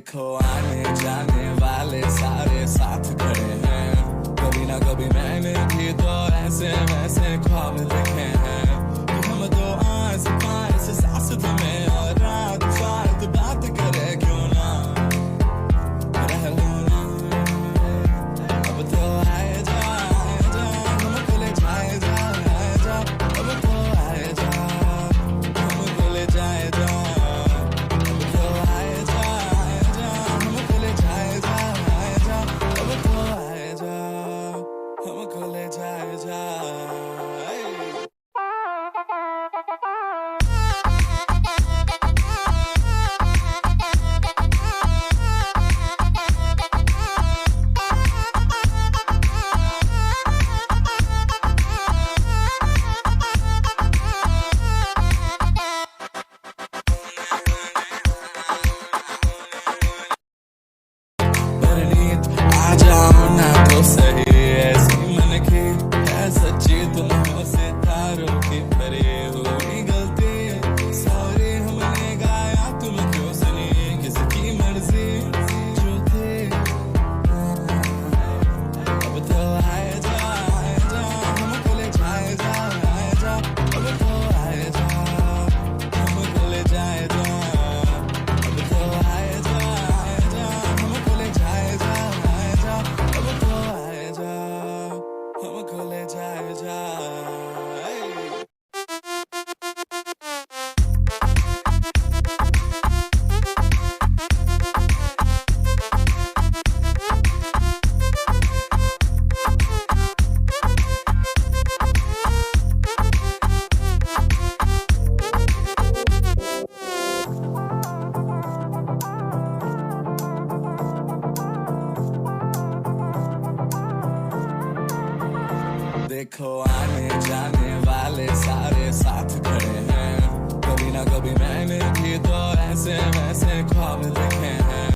देखो आने जाने वाले सारे साथ खड़े हैं, कभी ना कभी मैंने भी तो ऐसे वैसे ख्वाब देखे हैं कि हम दो आस पास सास में और रात रात बात करे क्यों ना रह लो ना। अब तो आए जा हम खुले जाए जा अब तो आए जा हम खुले जाए जा। आ जाओ ना तो सही ऐसी मन की है सच्ची तुम हो सितारों की परी हुई गलती सॉरी हमने गाया तुम क्यों सुनी किसकी मर्जी जो थी। अब तो आए जा हम खुले जाए जा अब तो आए जा हम खुले जाए जा। अब तो आए जा हम खुले जाए जा हम खुले जाए जा। देखो आने जाने वाले सारे साथ खड़े